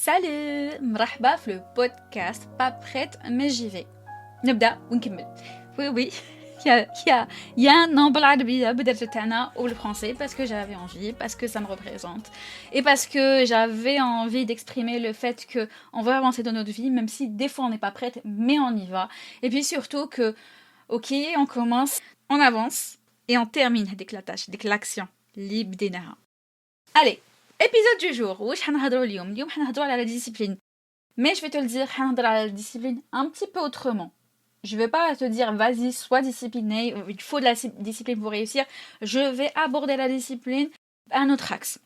Salut, مرحبا في le podcast Pas prête mais j'y vais. نبدأ ونكمل. Oui, il y a un nom بالعربية بدرجة تاعنا ou le français parce que j'avais envie, parce que ça me représente et parce que j'avais envie d'exprimer le fait que on veut avancer dans notre vie même si des fois on n'est pas prête mais on y va. Et puis surtout que OK, on commence, on avance et on termine avec la tâche, avec l'action اللي بديناها. Allez, épisode du jour. واش حنهضروا اليوم حنهضروا على la discipline. Mais je vais te le dire, حنهضر على la discipline un petit peu autrement. Je vais pas te dire vas-y, sois discipliné, il faut de la discipline pour réussir. Je vais aborder la discipline à un autre axe.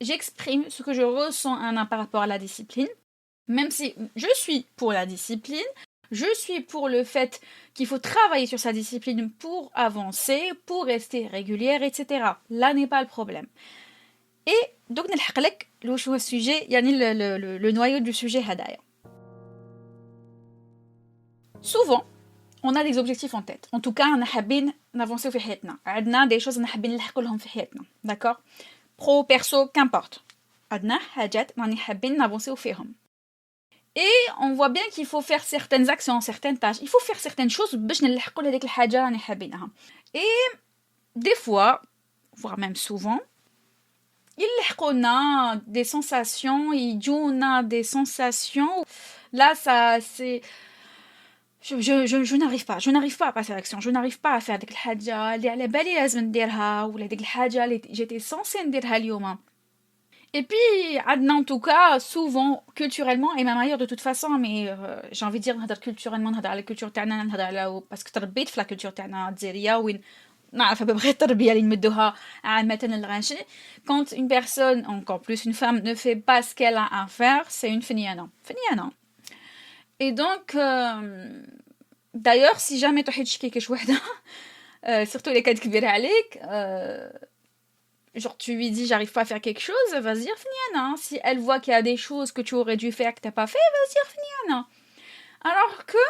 J'exprime ce que je ressens par rapport à la discipline. Même si je suis pour la discipline, je suis pour le fait qu'il faut travailler sur sa discipline pour avancer, pour rester régulière, etc. Là n'est pas le problème. Et donc نلحق لك واش هو السوجي يعني le noyau du sujet هدايا. Souvent on a des objectifs en tête. En tout cas انا حابين نافونسيو في حياتنا. عندنا des choses حابين نلحقوا لهم في حياتنا. D'accord? Pro, perso, qu'importe. عندنا حاجات راني حابين نافونسيو فيهم. Et on voit bien qu'il faut faire certaines actions, certaines tâches. Il faut faire certaines choses باش نلحقوا لهذيك الحاجه راني حابينها. Et des fois, voire même souvent, يلحقونا des sensations, يجونا des sensations. Là, ça, c'est... Je n'arrive pas à passer à l'action. Je n'arrive pas à faire ديك الحاجة اللي على بالي لازم نديرها ولا ديك الحاجة اللي j'étais censée نديرها اليوم. Et puis, en tout cas, souvent, culturellement, et même ailleurs de toute façon, mais j'ai envie de dire, culturellement, la culture تاعنا, parce que تربيت في la culture تاعنا الجزائرية وين نعرف à peu près التربية اللي نمدوها عامة الغاشي. Quand une personne, encore plus une femme, ne fait pas ce qu'elle a à faire, c'est une فنيانة. Et donc, d'ailleurs, si jamais tu as quelque chose, surtout les cas de كبيرة عليك, genre tu lui dis j'arrive pas à faire quelque chose, vas-y فنيانة. Si elle voit qu'il y a des choses que tu aurais dû faire que t'as pas fait, vas-y فنيانة. Alors que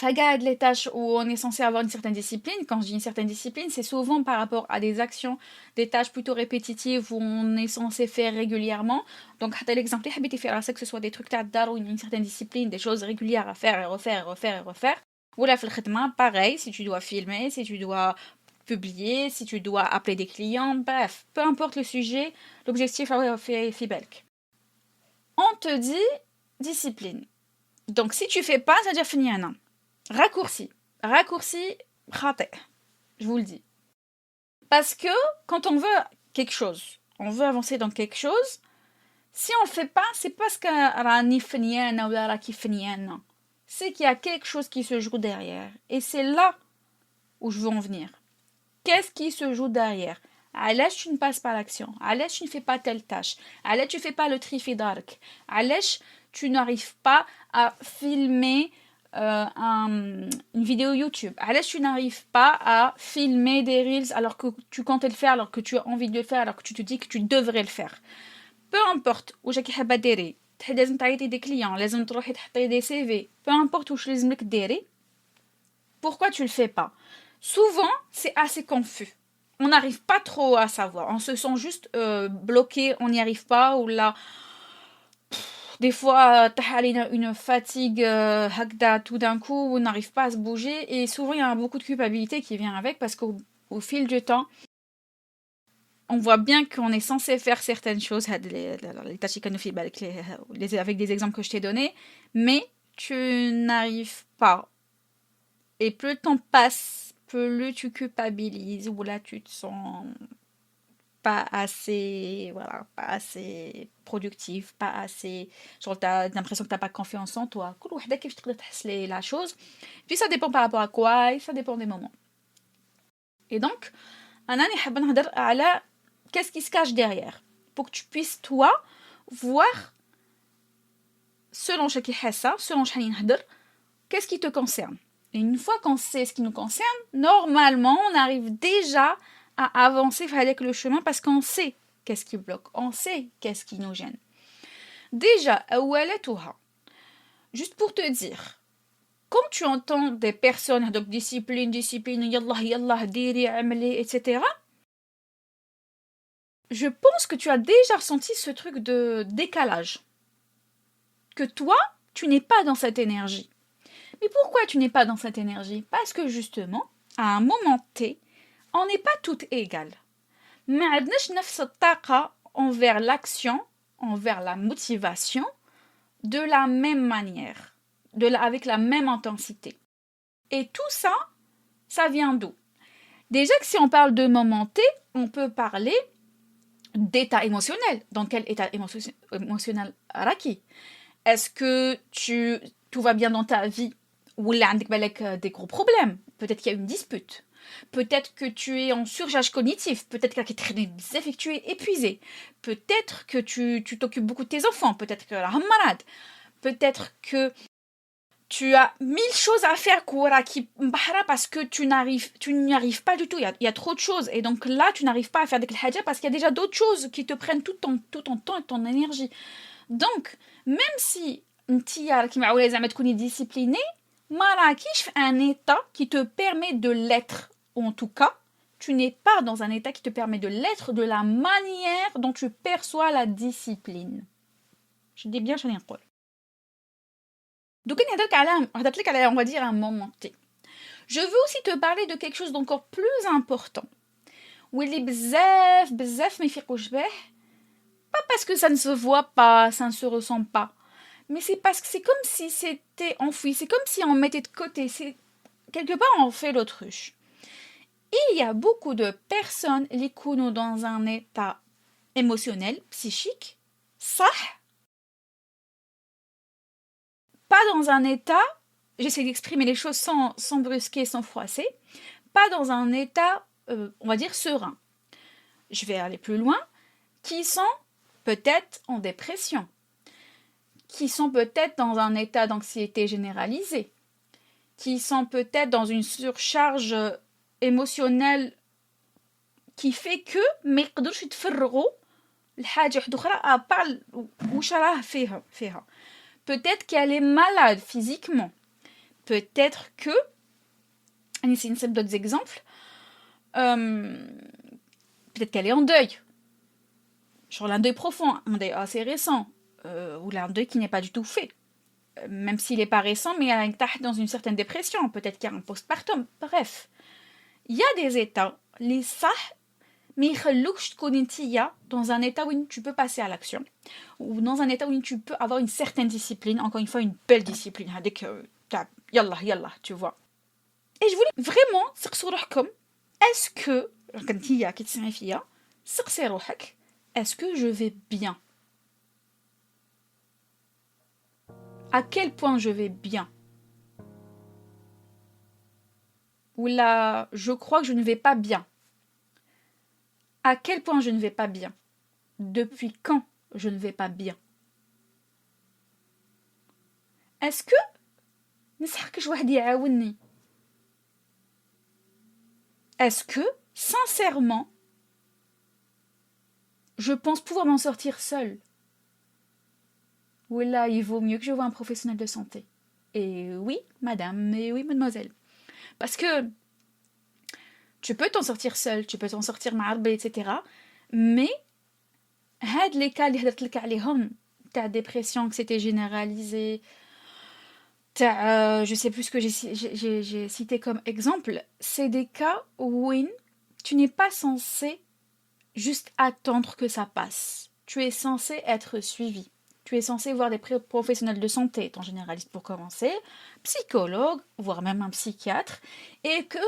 Fagad, les tâches où on est censé avoir une certaine discipline, quand je dis une certaine discipline, c'est souvent par rapport à des actions, des tâches plutôt répétitives où on est censé faire régulièrement. Donc, l'exemple, que ce soit des trucs ou une certaine discipline, des choses régulières à faire et refaire. Ou la pareil, si tu dois filmer, si tu dois publier, si tu dois appeler des clients, bref, peu importe le sujet, l'objectif est fibelk. On te dit discipline. Donc, si tu fais pas, ça veut dire finiana. Raccourci, raté, je vous le dis. Parce que quand on veut quelque chose, on veut avancer dans quelque chose, si on le fait pas, c'est parce que rani fniana ou raki fniana. C'est qu'il y a quelque chose qui se joue derrière. Et c'est là où je veux en venir. Qu'est-ce qui se joue derrière? Alash, tu ne passes pas l'action. Alash, tu ne fais pas telle tâche. Alash, tu ne fais pas le trifidark. Alash, tu n'arrives pas à filmer une vidéo YouTube. Alash, tu n'arrives pas à filmer des reels alors que tu comptais le faire, alors que tu as envie de le faire, alors que tu te dis que tu devrais le faire. Peu importe où j'ai حابة ديري. لازم تعيطي des clients, لازم تروحي تحطي des CV. Peu importe où لازمك ديري. Pourquoi tu le fais pas? Souvent, c'est assez confus. On n'arrive pas trop à savoir. On se sent juste bloqué, on n'y arrive pas, ou là, des fois, t'as une fatigue tout d'un coup, on n'arrive pas à se bouger, et souvent, il y a beaucoup de culpabilité qui vient avec, parce qu'au fil du temps, on voit bien qu'on est censé faire certaines choses, les tâches avec des exemples que je t'ai donnés, mais tu n'arrives pas. Et plus le temps passe, plus tu culpabilises, ou là tu te sens pas assez, pas assez productif, pas assez, genre t'as l'impression que t'as pas confiance en toi. La chose. Puis ça dépend par rapport à quoi, et ça dépend des moments. Et donc, qu'est-ce qui se cache derrière, pour que tu puisses toi voir selon chaque hassa, selon chaque qu'est-ce qui te concerne. Et une fois qu'on sait ce qui nous concerne, normalement, on arrive déjà à avancer avec le chemin parce qu'on sait qu'est-ce qui bloque, on sait qu'est-ce qui nous gêne. Déjà, juste pour te dire, quand tu entends des personnes, donc discipline, yallah, diri, amali, etc., je pense que tu as déjà ressenti ce truc de décalage. Que toi, tu n'es pas dans cette énergie. Mais pourquoi tu n'es pas dans cette énergie? Parce que justement, à un moment T, on n'est pas toutes égales. Mais on n'a pas la envers l'action, envers la motivation, de la même manière, avec la même intensité. Et tout ça, ça vient d'où? Déjà que si on parle de moment T, on peut parler d'état émotionnel. Dans quel état émotionnel raki? Est-ce que tout va bien dans ta vie ou là des gros problèmes? Peut-être qu'il y a une dispute. Peut-être que tu es en surcharge cognitive. Peut-être que tu es épuisé. Peut-être que tu t'occupes beaucoup de tes enfants. Peut-être que tu es malade. Peut-être que tu as 1000 choses à faire parce que tu n'y arrives pas du tout. Il y a trop de choses. Et donc là, tu n'arrives pas à faire des hadja parce qu'il y a déjà d'autres choses qui te prennent tout ton temps et ton énergie. Donc, même si tu es discipliné, Marrakech est un état qui te permet de l'être. En tout cas, tu n'es pas dans un état qui te permet de l'être de la manière dont tu perçois la discipline. Je dis bien, je n'ai rien. Donc, on va dire un moment T. Je veux aussi te parler de quelque chose d'encore plus important. Pas parce que ça ne se voit pas, ça ne se ressent pas, mais c'est parce que c'est comme si c'était enfoui, c'est comme si on mettait de côté, c'est quelque part on fait l'autruche. Il y a beaucoup de personnes qui sont dans un état émotionnel, psychique, ça, pas dans un état, j'essaie d'exprimer les choses sans brusquer, sans froisser, pas dans un état, on va dire, serein. Je vais aller plus loin, qui sont peut-être en dépression, qui sont peut-être dans un état d'anxiété généralisée, qui sont peut-être dans une surcharge émotionnelle qui fait que ما يقدروش يتفرغوا لحاجة أخرى à part واش راه فيها. Peut-être qu'elle est malade physiquement. Peut-être que on essaie d'autres exemples. Peut-être qu'elle est en deuil. Genre un deuil profond, un deuil assez récent, ou un deuil qui n'est pas du tout fait. Même s'il n'est pas récent, mais elle est dans une certaine dépression. Peut-être qu'il y a un postpartum. Bref, il y a des états, les ça, mais dans un état où tu peux passer à l'action, ou dans un état où tu peux avoir une certaine discipline, encore une fois une belle discipline, avec yallah, tu vois. Et je voulais vraiment comme est-ce que est-ce que je vais bien? À quel point je vais bien? Ou là, je crois que je ne vais pas bien. À quel point je ne vais pas bien? Depuis quand je ne vais pas bien? Est-ce que est-ce que, sincèrement, je pense pouvoir m'en sortir seule? Ou là, il vaut mieux que je voie un professionnel de santé. Et oui, madame, et oui, mademoiselle. Parce que tu peux t'en sortir seule, tu peux t'en sortir marbe, etc. Mais, les cas, ta dépression, que c'était généralisé, je sais plus ce que j'ai cité comme exemple, c'est des cas où tu n'es pas censé juste attendre que ça passe. Tu es censé être suivi. Tu es censé voir des professionnels de santé, étant généraliste pour commencer, psychologue, voire même un psychiatre, et que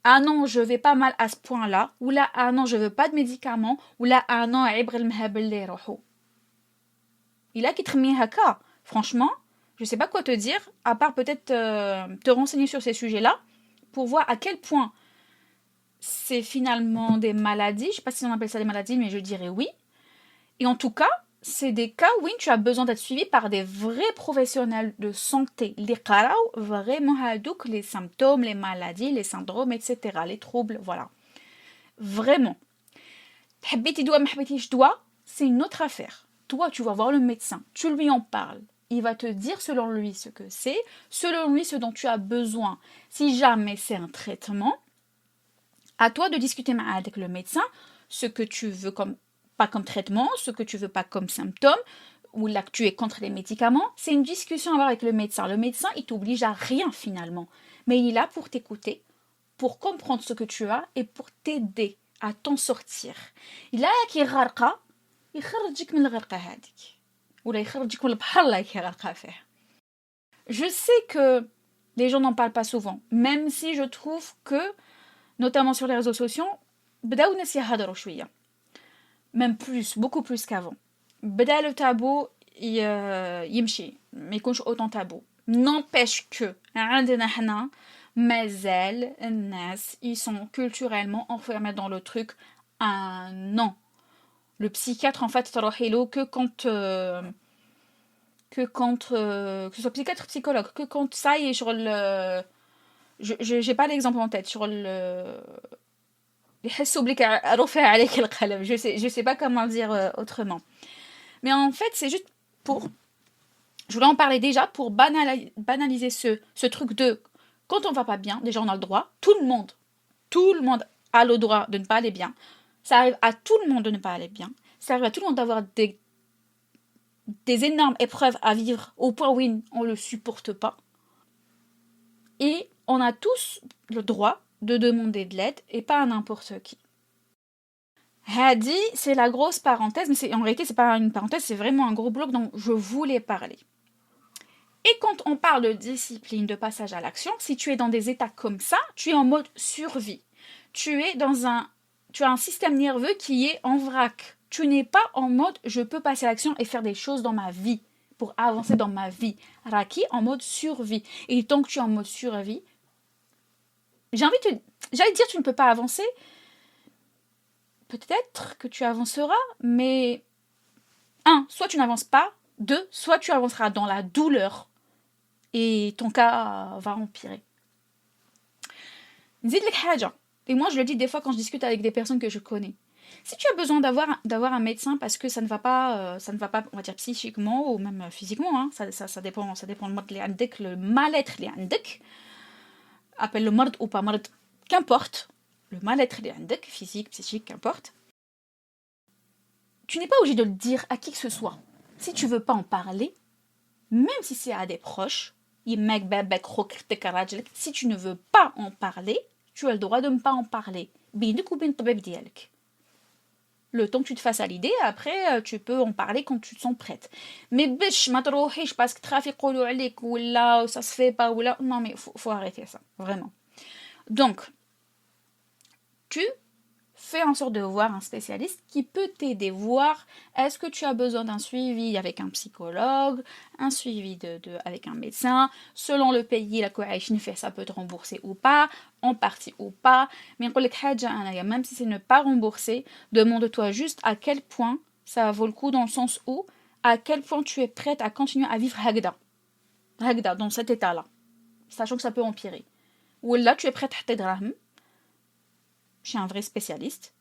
ah non, je vais pas mal à ce point-là, ou là, ah non, je veux pas de médicaments, ou là, ah non, il a qui te haka. Franchement, je sais pas quoi te dire, à part peut-être te renseigner sur ces sujets-là, pour voir à quel point c'est finalement des maladies. Je sais pas si on appelle ça des maladies, mais je dirais oui. Et en tout cas, c'est des cas où tu as besoin d'être suivi par des vrais professionnels de santé. Les qarao vraiment hadouk les symptômes, les maladies, les syndromes, etc. Les troubles, voilà. Vraiment. C'est une autre affaire. Toi, tu vas voir le médecin, tu lui en parles. Il va te dire selon lui ce que c'est, selon lui ce dont tu as besoin. Si jamais c'est un traitement, À toi de discuter avec le médecin ce que tu veux pas comme traitement, ce que tu veux pas comme symptôme, ou là que tu es contre les médicaments. C'est une discussion à avoir avec le médecin. Le médecin, il t'oblige à rien finalement. Mais il est là pour t'écouter, pour comprendre ce que tu as et pour t'aider à t'en sortir. Il a qui غارقة يخرجك من الغرقة هذيك ولا يخرجك من البحر اللي راكي غارقة فيه. Je sais que les gens n'en parlent pas souvent, même si je trouve que, notamment sur les réseaux sociaux, بداو الناس يهضروا شوية. Même plus, beaucoup plus qu'avant. بدا le tabou يمشي ما يكونش autant tabou. N'empêche que عندنا حنا مازال الناس ils sont culturellement enfermés dans le truc un an. Le psychiatre en fait تروحي له que quand que ce soit psychiatre psychologue que quand ça y est sur le je j'ai pas l'exemple en tête sur le يحسوا بليك رفع عليك القلم je sais pas comment dire autrement. Mais en fait, c'est juste pour je voulais en parler déjà pour banaliser ce truc de quand on va pas bien, déjà on a le droit, tout le monde a le droit de ne pas aller bien. Ça arrive à tout le monde de ne pas aller bien. Ça arrive à tout le monde d'avoir des énormes épreuves à vivre au point où on ne le supporte pas. Et on a tous le droit de demander de l'aide et pas à n'importe qui. Hadi, c'est la grosse parenthèse, mais en réalité, c'est pas une parenthèse, c'est vraiment un gros bloc dont je voulais parler. Et quand on parle de discipline, de passage à l'action, si tu es dans des états comme ça, tu es en mode survie. Tu as un système nerveux qui est en vrac. Tu n'es pas en mode je peux passer à l'action et faire des choses dans ma vie pour avancer dans ma vie. Raki en mode survie. Et tant que tu es en mode survie, j'allais dire tu ne peux pas avancer. Peut-être que tu avanceras, mais 1, soit tu n'avances pas, 2, soit tu avanceras dans la douleur et ton cas va empirer. Et moi je le dis des fois quand je discute avec des personnes que je connais. Si tu as besoin d'avoir un médecin parce que ça ne va pas, on va dire psychiquement ou même physiquement, hein, ça dépend le mal-être اللي عندك, appelle le مرض ou pas مرض, qu'importe, le mal-être اللي عندك, physique, psychique, qu'importe. Tu n'es pas obligé de le dire à qui que ce soit. Si tu veux pas en parler, même si c'est à des proches, si tu ne veux pas en parler, tu as le droit de ne pas en parler. Le temps que tu te fasses à l'idée, après tu peux en parler quand tu te sens prête. Mais parce que trafic ou là, ça se fait pas ou là, non mais faut arrêter ça, vraiment. Donc, tu fais en sorte de voir un spécialiste qui peut t'aider, voir est-ce que tu as besoin d'un suivi avec un psychologue, un suivi avec un médecin, selon le pays, la coalition fait ça peut te rembourser ou pas, en partie ou pas, mais même si c'est ne pas rembourser, demande-toi juste à quel point ça vaut le coup dans le sens où, à quel point tu es prête à continuer à vivre Hagda, dans cet état-là, sachant que ça peut empirer. Ou là, tu es prête à t'aider chez un vrai spécialiste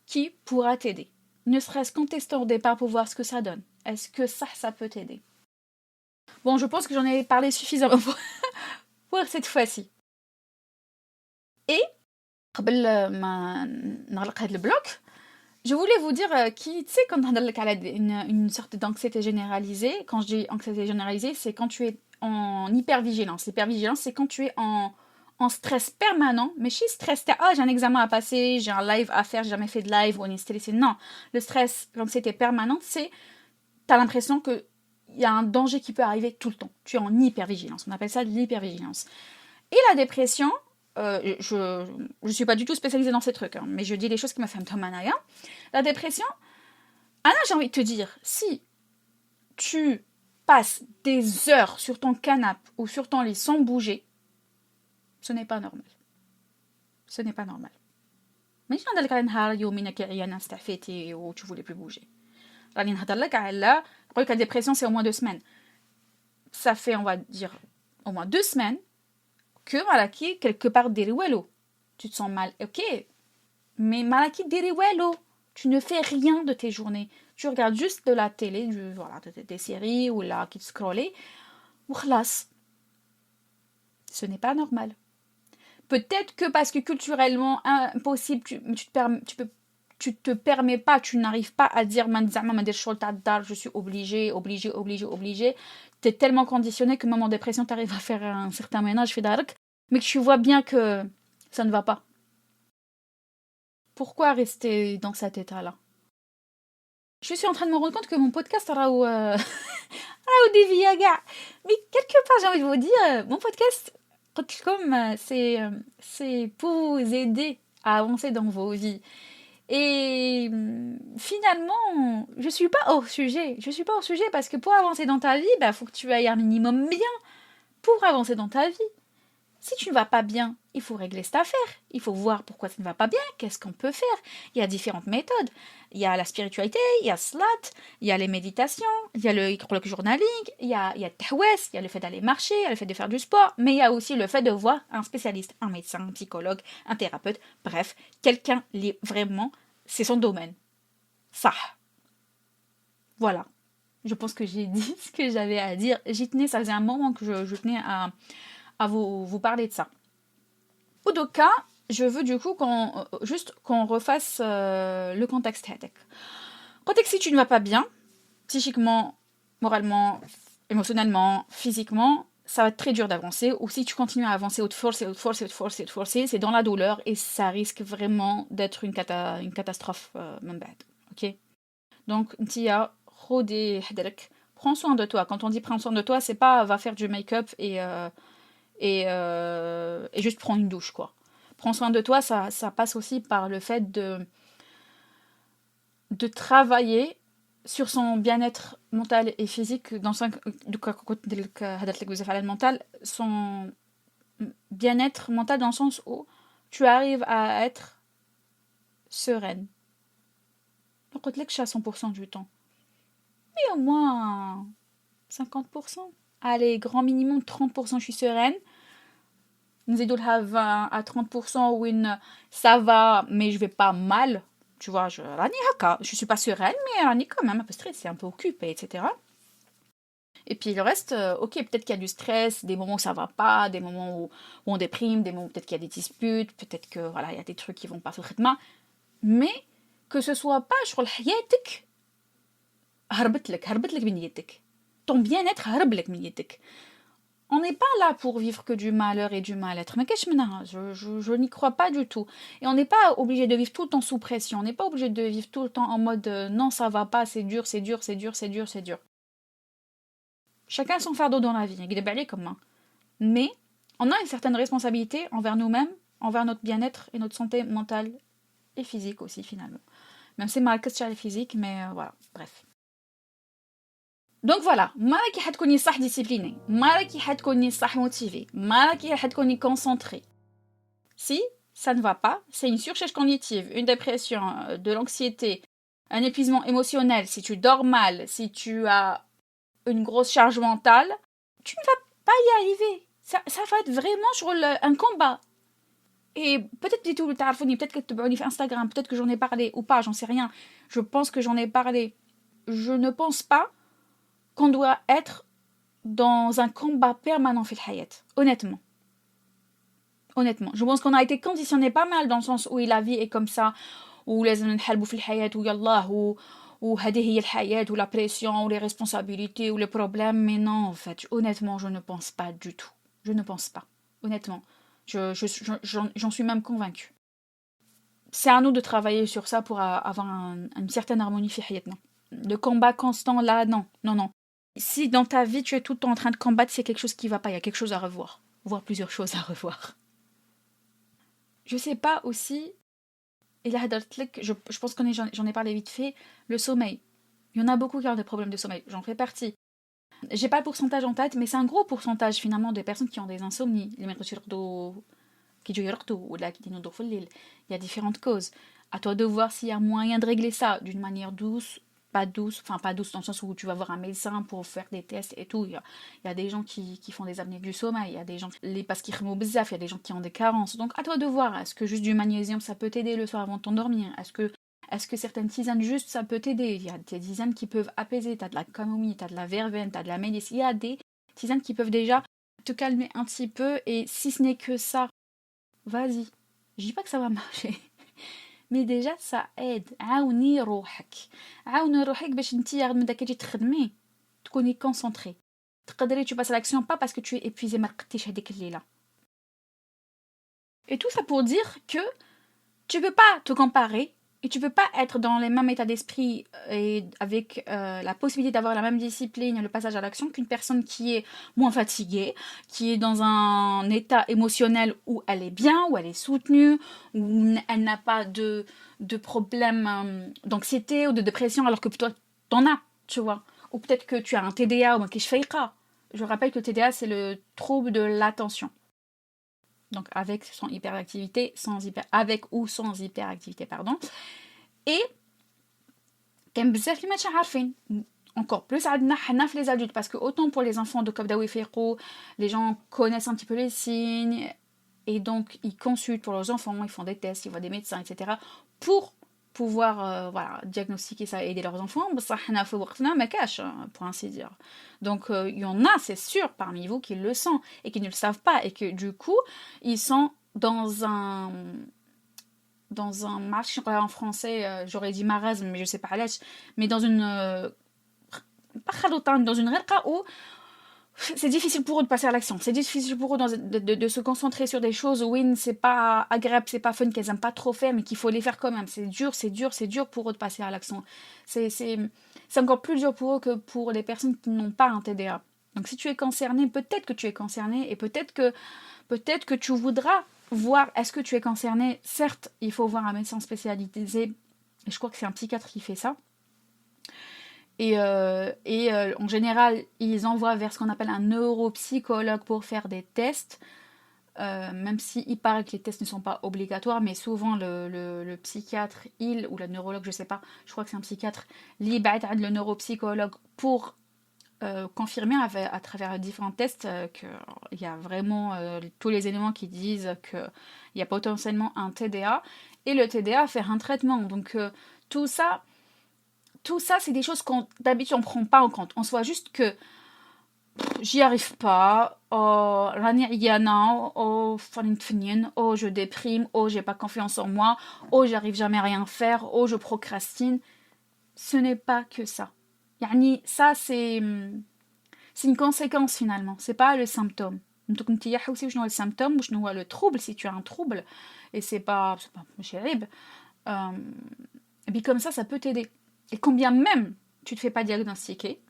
qui pourra t'aider. Ne serait-ce qu'en testant au départ pour voir ce que ça donne. Est-ce que ça peut t'aider? Bon, je pense que j'en ai parlé suffisamment pour cette fois-ci. Et, قبل ما نغلق هذا البلوك, je voulais vous dire tu sais quand on a une sorte d'anxiété généralisée, quand je dis anxiété généralisée, c'est quand tu es en hypervigilance. L'hypervigilance, c'est quand tu es en stress permanent, mais chez stress, j'ai un examen à passer, j'ai un live à faire, j'ai jamais fait de live, on est stressé. Non, le stress, l'anxiété permanente, c'est, t'as l'impression qu'il y a un danger qui peut arriver tout le temps. Tu es en hypervigilance, on appelle ça de l'hypervigilance. Et la dépression, je suis pas du tout spécialisée dans ces trucs, hein, mais je dis les choses qui me font Manaya. La dépression, Anna, j'ai envie de te dire, si tu passes des heures sur ton canapé ou sur ton lit sans bouger, ce n'est pas normal. Ce n'est pas normal. Mais je n'ai pas dit que tu voulais plus bouger. La dépression, c'est au moins 2 semaines. Ça fait, on va dire, au moins 2 semaines que Malaki, quelque part, dériwelo. Tu te sens mal, ok. Mais Malaki, dériwelo. Tu ne fais rien de tes journées. Tu regardes juste de la télé, des séries ou là, qui te scroller. Ou khlas. Ce n'est pas normal. peut-être que parce que culturellement impossible, tu te permets pas, tu n'arrives pas à dire je suis obligé. Tu es tellement conditionné que même en dépression, tu arrives à faire un certain ménage, mais que tu vois bien que ça ne va pas. Pourquoi rester dans cet état-là? Je suis en train de me rendre compte que mon podcast dévie à gars. Mais quelque part, j'ai envie de vous dire, mon podcast, comme c'est pour vous aider à avancer dans vos vies. Et finalement, je suis pas hors sujet. Je suis pas hors sujet parce que pour avancer dans ta vie, faut que tu ailles un minimum bien pour avancer dans ta vie. Si tu ne vas pas bien, il faut régler cette affaire. Il faut voir pourquoi ça ne va pas bien, qu'est-ce qu'on peut faire. Il y a différentes méthodes. Il y a la spiritualité, il y a Slat, il y a les méditations, il y a le journaling, il y a le tahwess, il y a le fait d'aller marcher, il y a le fait de faire du sport, mais il y a aussi le fait de voir un spécialiste, un médecin, un psychologue, un thérapeute, bref, quelqu'un vraiment, c'est son domaine. Ça. Voilà. Je pense que j'ai dit ce que j'avais à dire. J'y tenais, ça faisait un moment que je tenais à vous parler de ça. Oudoka, je veux du coup qu'on refasse le contexte. Contexte, si tu ne vas pas bien, psychiquement, moralement, émotionnellement, physiquement, ça va être très dur d'avancer. Ou si tu continues à avancer ou te forcer, c'est dans la douleur et ça risque vraiment d'être une catastrophe. Ok. Donc, Ntia, prends soin de toi. Quand on dit prends soin de toi, c'est pas va faire du make-up et juste prends une douche, quoi. Prends soin de toi, ça passe aussi par le fait de travailler sur son bien-être mental et physique, dans son bien-être mental dans le sens où tu arrives à être sereine. Donc, je suis à 100% du temps. Mais au moins 50%. Allez, grand minimum 30%, je suis sereine. Nous aidons à 20 à 30% où ça va, mais je vais pas mal. Tu vois, je suis pas sereine, mais Rani quand même un peu stressée, un peu occupée, etc. Et puis le reste, ok, peut-être qu'il y a du stress, des moments où ça va pas, des moments où on déprime, des moments où peut-être qu'il y a des disputes, peut-être que voilà, il y a des trucs qui vont pas forcément. Mais que ce soit pas sur حياتك هربت لك من يدك. Ton bien-être هرب لك من يدك. On n'est pas là pour vivre que du malheur et du mal-être. Mais je n'y crois pas du tout. Et on n'est pas obligé de vivre tout le temps sous pression. On n'est pas obligé de vivre tout le temps en mode non, ça va pas, c'est dur. Chacun son fardeau dans la vie. Mais on a une certaine responsabilité envers nous-mêmes, envers notre bien-être et notre santé mentale et physique aussi, finalement. Même si c'est mal que c'est physique, mais voilà, bref. Donc voilà, ما راكي حتكوني صح discipliné, ما راكي حتكوني صح motivé, ما راكي حتكوني concentré. Si ça ne va pas, c'est une surcharge cognitive, une dépression, de l'anxiété, un épuisement émotionnel, si tu dors mal, si tu as une grosse charge mentale, tu ne vas pas y arriver. Ça va être vraiment sur un combat. Et peut-être du tout, peut-être que tu peux sur Instagram, peut-être que j'en ai parlé ou pas, j'en sais rien. Je pense que j'en ai parlé. Je ne pense pas qu'on doit être dans un combat permanent في الحياة. Honnêtement, je pense qu'on a été conditionné pas mal dans le sens où la vie est comme ça, où لازم نحاربوا في الحياة ويلا وهذه هي الحياة ou la pression ou les responsabilités ou les problèmes, mais non, en fait, honnêtement, je ne pense pas du tout. Je ne pense pas, honnêtement. J'en suis même convaincue. C'est à nous de travailler sur ça pour avoir une certaine harmonie في حياتنا. Le combat constant là, non. Si dans ta vie tu es tout le temps en train de combattre, c'est quelque chose qui va pas, il y a quelque chose à revoir, voire plusieurs choses à revoir. Je sais pas aussi, et là je pense que j'en ai parlé vite fait, le sommeil. Il y en a beaucoup qui ont des problèmes de sommeil, j'en fais partie. J'ai pas le pourcentage en tête, mais c'est un gros pourcentage finalement des personnes qui ont des insomnies. Il y a différentes causes. À toi de voir s'il y a moyen de régler ça d'une manière douce, pas douce dans le sens où tu vas voir un médecin pour faire des tests et tout. Il y a des gens qui font des apnées du sommeil, il y a des gens parce qu'ils remontent bizarre, il y a des gens qui ont des carences. Donc à toi de voir, est-ce que juste du magnésium ça peut t'aider le soir avant de t'endormir? Est-ce que certaines tisanes juste ça peut t'aider? Il y a des tisanes qui peuvent apaiser, t'as de la camomille, t'as de la verveine, t'as de la mélisse, il y a des tisanes qui peuvent déjà te calmer un petit peu, et si ce n'est que ça, vas-y. Je dis pas que ça va marcher. Mais déjà, ça aide. عاوني روحك. عاوني روحك باش نتي من داك تجي تخدمي تكوني concentré. تقدري tu passes à l'action pas parce que tu es épuisé ما رقدتيش هذيك الليلة. Et tout ça pour dire que tu peux pas te comparer et tu peux pas être dans les mêmes états d'esprit et avec la possibilité d'avoir la même discipline et le passage à l'action qu'une personne qui est moins fatiguée, qui est dans un état émotionnel où elle est bien, où elle est soutenue, où elle n'a pas de problème d'anxiété ou de dépression alors que toi t'en as, tu vois. Ou peut-être que tu as un TDA ou un kishfeika. Je rappelle que le TDA c'est le trouble de l'attention. Donc avec son hyperactivité, avec ou sans hyperactivité, pardon. Et كان بزاف اللي ماشي عارفين encore plus عندنا حنا في les adultes parce que autant pour les enfants de كبداو يفيقوا, les gens connaissent un petit peu les signes et donc ils consultent pour leurs enfants, ils font des tests, ils voient des médecins, etc. pour pouvoir voilà, diagnostiquer ça et aider leurs enfants. بصح حنا في وقتنا ما كاش, pour ainsi dire. Donc il y en a, c'est sûr, parmi vous qui le sentent et qui ne le savent pas et que du coup, ils sont dans un marche en français, j'aurais dit marasme, mais je sais pas à l'âge, mais dans une dans une règle où c'est difficile pour eux de passer à l'action, c'est difficile pour eux de se concentrer sur des choses où c'est pas agréable, c'est pas fun, qu'elles aiment pas trop faire, mais qu'il faut les faire quand même. C'est dur pour eux de passer à l'action. C'est encore plus dur pour eux que pour les personnes qui n'ont pas un TDA. Donc si tu es concerné, peut-être que tu es concerné et peut-être que tu voudras voir est-ce que tu es concerné. Certes, il faut voir un médecin spécialisé, et je crois que c'est un psychiatre qui fait ça. Et en général, ils envoient vers ce qu'on appelle un neuropsychologue pour faire des tests, même s'il paraît que les tests ne sont pas obligatoires, mais souvent le psychiatre, ou le neurologue, je sais pas, je crois que c'est un psychiatre, le neuropsychologue pour confirmer à travers différents tests qu'il y a vraiment tous les éléments qui disent qu'il y a potentiellement un TDA, et le TDA faire un traitement. Donc tout ça, c'est des choses qu'on d'habitude on prend pas en compte. On se voit juste que j'y arrive pas, oh je déprime, oh j'ai pas confiance en moi, oh j'arrive jamais à rien faire, oh je procrastine. Ce n'est pas que ça. Yani, ça c'est une conséquence finalement, c'est pas le symptôme. Donc انت يا حوسي شنو هو السيمبتوم وشنو هو le trouble si tu as un trouble et c'est pas ماشي عيب. Et puis comme ça peut t'aider. Et combien même tu te fais pas diagnostiquer,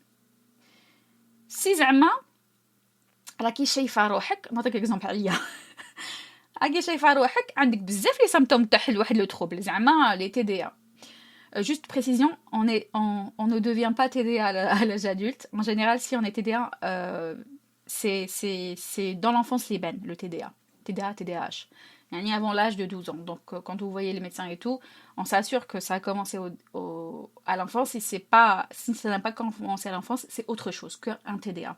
si زعما راكي شايفه روحك, نعطيك اكزامبل عليا. راكي شايفه روحك عندك بزاف لي سيمبتوم تاع واحد لو trouble زعما les TDA. Juste précision, on ne devient pas TDA à l'âge adulte. En général, si on est TDA, c'est dans l'enfance libane, le TDA. TDA, TDAH. Avant l'âge de 12 ans. Donc, quand vous voyez les médecins et tout, on s'assure que ça a commencé à l'enfance. Si ça n'a pas commencé à l'enfance, c'est autre chose qu'un TDA.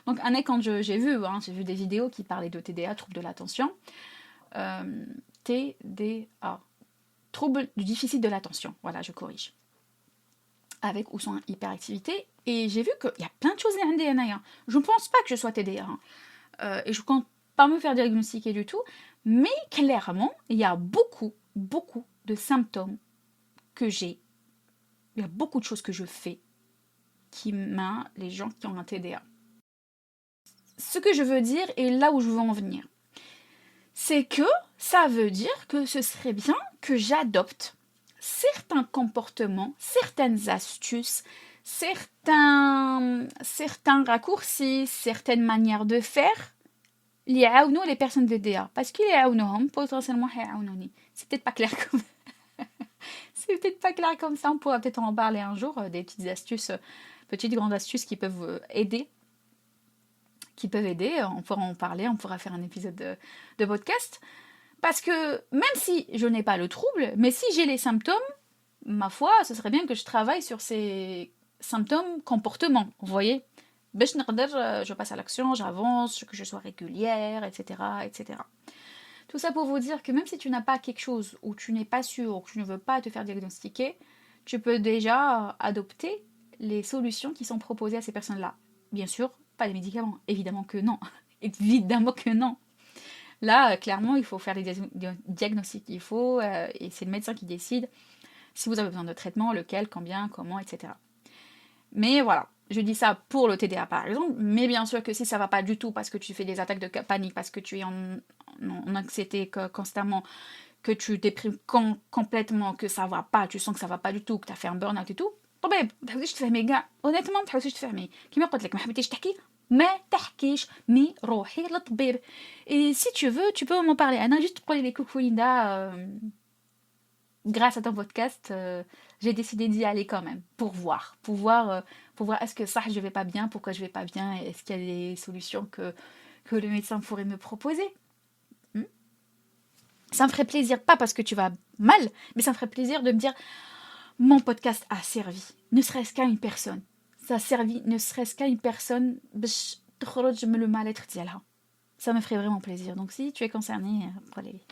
Donc, quand j'ai vu des vidéos qui parlaient de TDA, trouble de l'attention. TDA. Trouble du déficit de l'attention, voilà, je corrige. Avec ou sans hyperactivité. Et j'ai vu qu'il y a plein de choses à TDA. Je ne pense pas que je sois TDA. Et je ne compte pas me faire diagnostiquer du tout. Mais clairement, il y a beaucoup de symptômes que j'ai. Il y a beaucoup de choses que je fais qui mènent les gens qui ont un TDA. Ce que je veux dire et là où je veux en venir, c'est que ça veut dire que ce serait bien que j'adopte certains comportements, certaines astuces, certains raccourcis, certaines manières de faire اللي يعاونوا les personnes TDA parce qu'ils يعاونوهم potentiellement يعاونوني. C'est peut-être pas clair comme c'est peut-être pas clair comme ça, on pourra peut-être en parler un jour, des petites astuces, petites grandes astuces qui peuvent aider. On pourra en parler, on pourra faire un épisode de podcast. Parce que même si je n'ai pas le trouble, mais si j'ai les symptômes, ma foi, ce serait bien que je travaille sur ces symptômes comportements, vous voyez. Je passe à l'action, j'avance, que je sois régulière, etc., etc. Tout ça pour vous dire que même si tu n'as pas quelque chose, ou tu n'es pas sûr, ou que tu ne veux pas te faire diagnostiquer, tu peux déjà adopter les solutions qui sont proposées à ces personnes-là. Bien sûr, pas les médicaments, évidemment que non. Évidemment que non. Là, clairement, il faut faire les diagnostics qu'il faut, et c'est le médecin qui décide si vous avez besoin de traitement, lequel, combien, comment, etc. Mais voilà, je dis ça pour le TDA par exemple, mais bien sûr que si ça va pas du tout parce que tu fais des attaques de panique, parce que tu es en anxiété constamment, que tu déprimes complètement, que ça va pas, tu sens que ça va pas du tout, que tu as fait un burn-out et tout, طبيعي ما تحاوليش تفهمي كاع honnêtement ما تحاوليش تفهمي كيما قلت لك ما حبيتيش تحكي ما تحكيش مي روحي للطبيب et si tu veux tu peux m'en parler انا juste تقولي لي coucou Linda grâce à ton podcast j'ai décidé d'y aller quand même pour voir est-ce que ça je vais pas bien, pourquoi je vais pas bien, est-ce qu'il y a des solutions que le médecin pourrait me proposer. Ça me ferait plaisir, pas parce que tu vas mal, mais ça me ferait plaisir de me dire mon podcast a servi, ne serait-ce qu'à une personne. Ça a servi, ne serait-ce qu'à une personne, le mal-être ديالها. Ça me ferait vraiment plaisir. Donc si tu es concerné, prenez-les.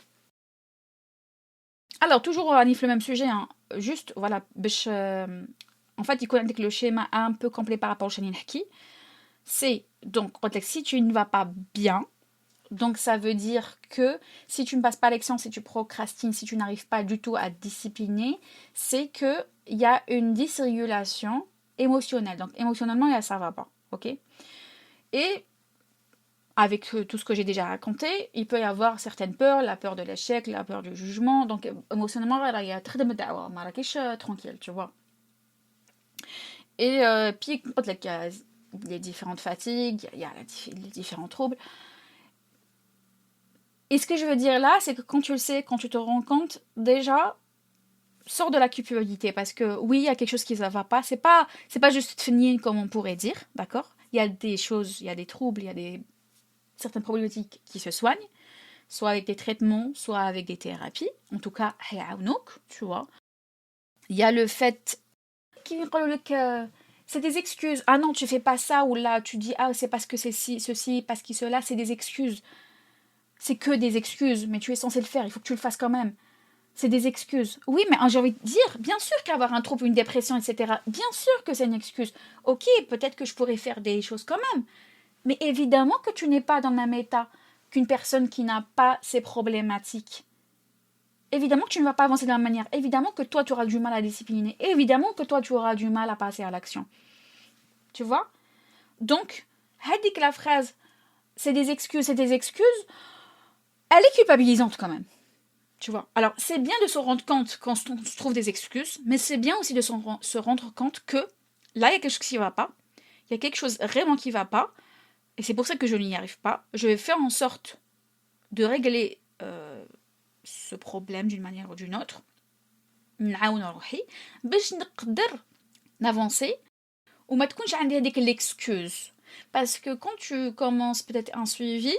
Alors, toujours le même sujet, hein. Juste, voilà, en fait, il connaît que le schéma un peu complet par rapport au Shanin Haki. C'est, donc, si tu ne vas pas bien, donc ça veut dire que si tu ne passes pas l'action, si tu procrastines, si tu n'arrives pas du tout à te discipliner, c'est qu'il y a une dysrégulation émotionnelle. Donc émotionnellement, ça ne va pas. Ok. Et avec tout ce que j'ai déjà raconté, il peut y avoir certaines peurs, la peur de l'échec, la peur du jugement. Donc émotionnellement, il y a très de Marrakech tranquille, tu vois. Et puis, il y a les différentes fatigues, il y a les différents troubles. Et ce que je veux dire là, c'est que quand tu le sais, quand tu te rends compte, déjà, sors de la culpabilité. Parce que oui, il y a quelque chose qui ne va pas. C'est pas juste finir comme on pourrait dire, d'accord? Il y a des choses, il y a des troubles, il y a certaines problématiques qui se soignent, soit avec des traitements, soit avec des thérapies. En tout cas, tu vois. Il y a le fait c'est des excuses. Ah non, tu fais pas ça, ou là, tu dis, ah, c'est parce que c'est ceci, parce que cela, c'est des excuses. C'est que des excuses, mais tu es censé le faire, il faut que tu le fasses quand même. C'est des excuses. Oui, mais j'ai envie de dire, bien sûr qu'avoir un trouble, une dépression, etc., bien sûr que c'est une excuse. Ok, peut-être que je pourrais faire des choses quand même. Mais évidemment que tu n'es pas dans le même état qu'une personne qui n'a pas ces problématiques. Évidemment que tu ne vas pas avancer de la même manière. Évidemment que toi, tu auras du mal à discipliner. Évidemment que toi, tu auras du mal à passer à l'action. Tu vois? Donc, dit que la phrase « c'est des excuses », elle est culpabilisante quand même. Tu vois? Alors, c'est bien de se rendre compte quand on se trouve des excuses, mais c'est bien aussi de se rendre compte que là, il y a quelque chose qui ne va pas. Il y a quelque chose vraiment qui ne va pas. Et c'est pour ça que je n'y arrive pas. Je vais faire en sorte de régler ce problème d'une manière ou d'une autre. نعاون روحي باش نقدر n'avancer ou ما تكونش عندي هذيك l'excuse. Parce que quand tu commences peut-être un suivi,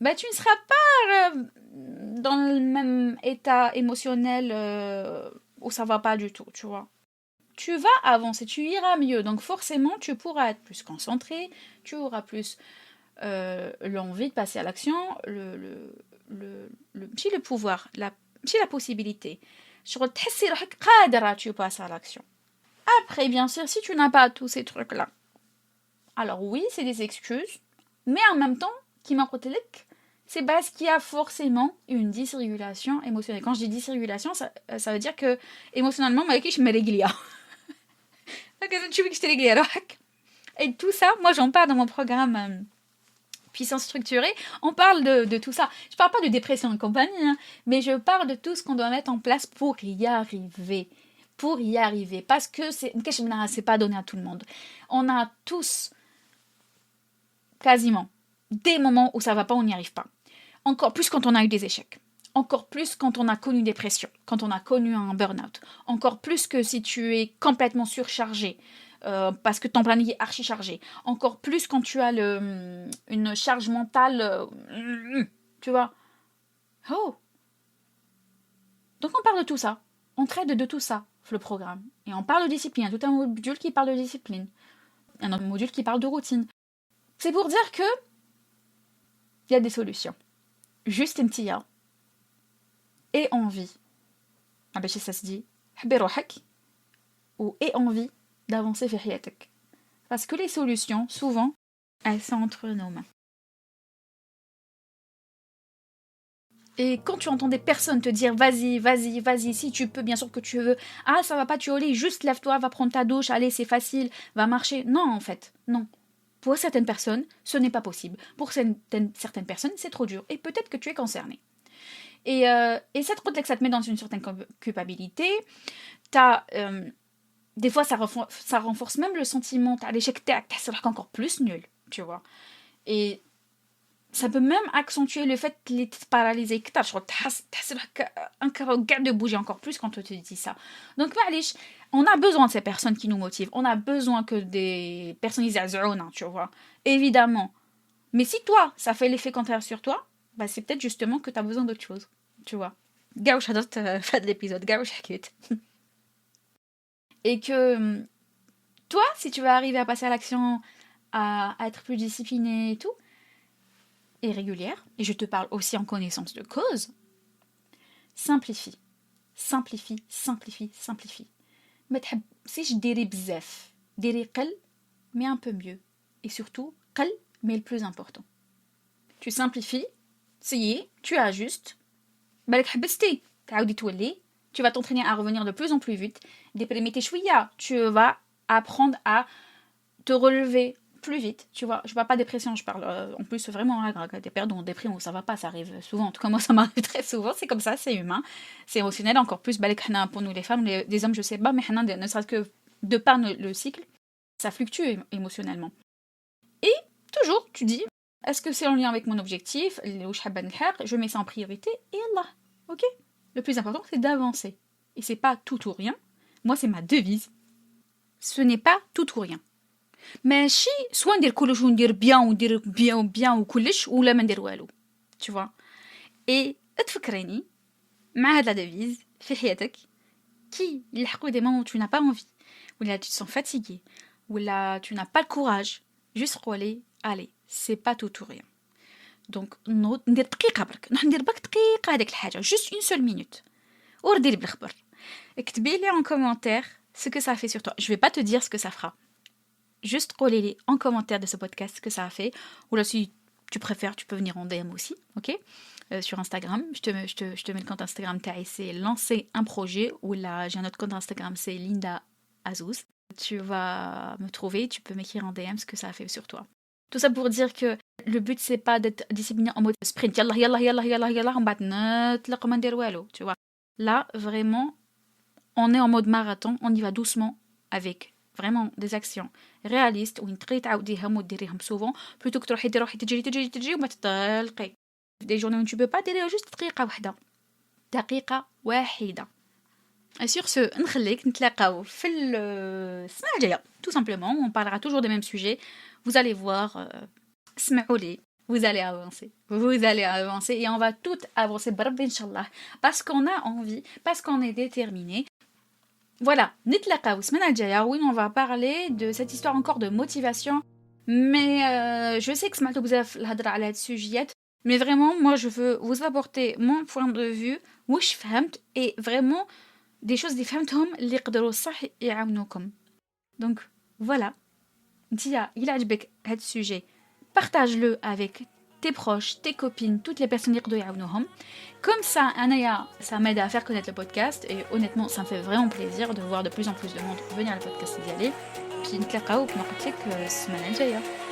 bah tu ne seras pas dans le même état émotionnel où ça va pas du tout, tu vois. Tu vas avancer, tu iras mieux. Donc forcément, tu pourras être plus concentré, tu auras plus l'envie de passer à l'action, le pouvoir, la possibilité. Tu passes à l'action. Après, bien sûr, si tu n'as pas tous ces trucs-là, alors oui, c'est des excuses, mais en même temps, c'est parce qu'il y a forcément une dysrégulation émotionnelle. Quand je dis dysrégulation, ça veut dire que émotionnellement, je me régule. Et tout ça, moi j'en parle dans mon programme Puissance structurée, on parle de tout ça. Je parle pas de dépression et compagnie, hein, mais je parle de tout ce qu'on doit mettre en place pour y arriver. Pour y arriver. Parce que c'est pas donné à tout le monde. On a tous, quasiment, des moments où ça va pas, on n'y arrive pas. Encore plus quand on a eu des échecs. Encore plus quand on a connu une dépression, quand on a connu un burn-out. Encore plus que si tu es complètement surchargé. Parce que ton planning est archi chargé. Encore plus quand tu as une charge mentale, tu vois. Oh. Donc on parle de tout ça. On traite de tout ça, le programme. Et on parle de discipline. Il y a tout un module qui parle de discipline. Un autre module qui parle de routine. C'est pour dire que il y a des solutions. Juste une petite et envie. Ah ben ça se dit. Ou et envie d'avancer في حياتك. Parce que les solutions, souvent, elles sont entre nos mains. Et quand tu entends des personnes te dire vas-y, vas-y, vas-y, si tu peux, bien sûr que tu veux. Ah, ça va pas, tu lit, juste lève-toi, va prendre ta douche, allez, c'est facile, va marcher. Non, en fait, non. Pour certaines personnes, ce n'est pas possible. Pour certaines personnes, c'est trop dur. Et peut-être que tu es concerné. Et cette route-là, ça te met dans une certaine culpabilité. Des fois, ça renforce même le sentiment. T'as l'échec, t'as encore plus nul, tu vois. Et ça peut même accentuer le fait qu'il est paralysé. Tu as de bouger encore plus quand on te dit ça. Donc, on a besoin de ces personnes qui nous motivent. On a besoin que des personnes disent tu vois. Évidemment. Mais si toi, ça fait l'effet contraire sur toi, bah c'est peut-être justement que tu as besoin d'autre chose. Tu vois. Gauche à fin de l'épisode. Gauche à et que toi, si tu veux arriver à passer à l'action, à être plus discipliné et tout, et régulière, et je te parle aussi en connaissance de cause, simplifie. Simplifie, simplifie, simplifie. Mais si je dirais bzef, dirais qal, mais un peu mieux. Et surtout, qal, mais le plus important. Tu simplifies, ça y est, tu ajustes, balek habesti, tu vas t'entraîner à revenir de plus en plus vite. Déprimité chouïa, tu vas apprendre à te relever plus vite, tu vois. Je parle pas dépression, je parle en plus vraiment des périodes où on déprime, où ça va pas, ça arrive souvent. En tout cas, moi, ça m'arrive très souvent. C'est comme ça, c'est humain, c'est émotionnel. Encore plus, pour nous les femmes, les hommes, je sais pas, mais ne serait-ce que de par le cycle, ça fluctue émotionnellement. Et toujours, tu dis, est-ce que c'est en lien avec mon objectif, je mets ça en priorité, et Allah, ok. Le plus important, c'est d'avancer. Et c'est pas tout ou rien. Moi, c'est ma devise. Ce n'est pas tout ou rien. ماشي سواء ندير كلش وندير بيان وكلش ولا ما ندير والو tu vois. Et تفكريني مع هاد la devise في حياتك كي يلحقوا des moments où tu n'as pas envie ou là tu te sens fatigué ou là tu n'as pas le courage juste قولي allez c'est pas tout ou rien. donc ندير دقيقه برك ندير برك دقيقه هذيك الحاجه juste une seule minute ورديري بالخبر اكتبي لي en commentaire ce que ça fait sur toi. Je vais pas te dire ce que ça fera. Juste relais en commentaire de ce podcast ce que ça a fait. Ou là, si tu préfères, tu peux venir en DM aussi, ok, sur Instagram. Je te mets le compte Instagram, c'est lancer un projet. Ou là, j'ai un autre compte Instagram, c'est Linda Azouz. Tu vas me trouver, tu peux m'écrire en DM ce que ça a fait sur toi. Tout ça pour dire que le but, c'est pas d'être discipliné en mode sprint. Yallah, yallah, yallah, yallah, yallah, on bat tu vois. Là, vraiment, on est en mode marathon, on y va doucement avec vraiment des actions réalistes ou une très تعوديهم وديريهم souvent plutôt que تروحي تجري وما تطلقي. des journées où tu peux pas ديري juste دقيقة واحدة. Et sur ce نخليك نتلاقاو في السنة الجاية tout simplement. On parlera toujours des mêmes sujets. Vous allez voir, اسمعوا لي, vous allez avancer et on va tout avancer بربي إن شاء الله parce qu'on a envie, parce qu'on est déterminé. Voilà, نتلاقاو السمانة الجاية. Oui, on va parler de cette histoire encore de motivation. Mais je sais que سمعتوا بزاف الهضرة على هاد السوجيات. Mais vraiment, moi, je veux vous apporter mon point de vue, واش فهمت, et vraiment des choses اللي فهمتهم اللي يقدروا صح يعاونوكم. Donc, voilà. Dia, il عجبك هاد السوجي, partage-le avec tes proches, tes copines, toutes les personnes qui يعاونوهم. Comme ça, Anaya, ça m'aide à faire connaître le podcast et honnêtement, ça me fait vraiment plaisir de voir de plus en plus de monde venir à le podcast d'y aller. Puis نتلاقاو كما قلت لك السمانة الجاية.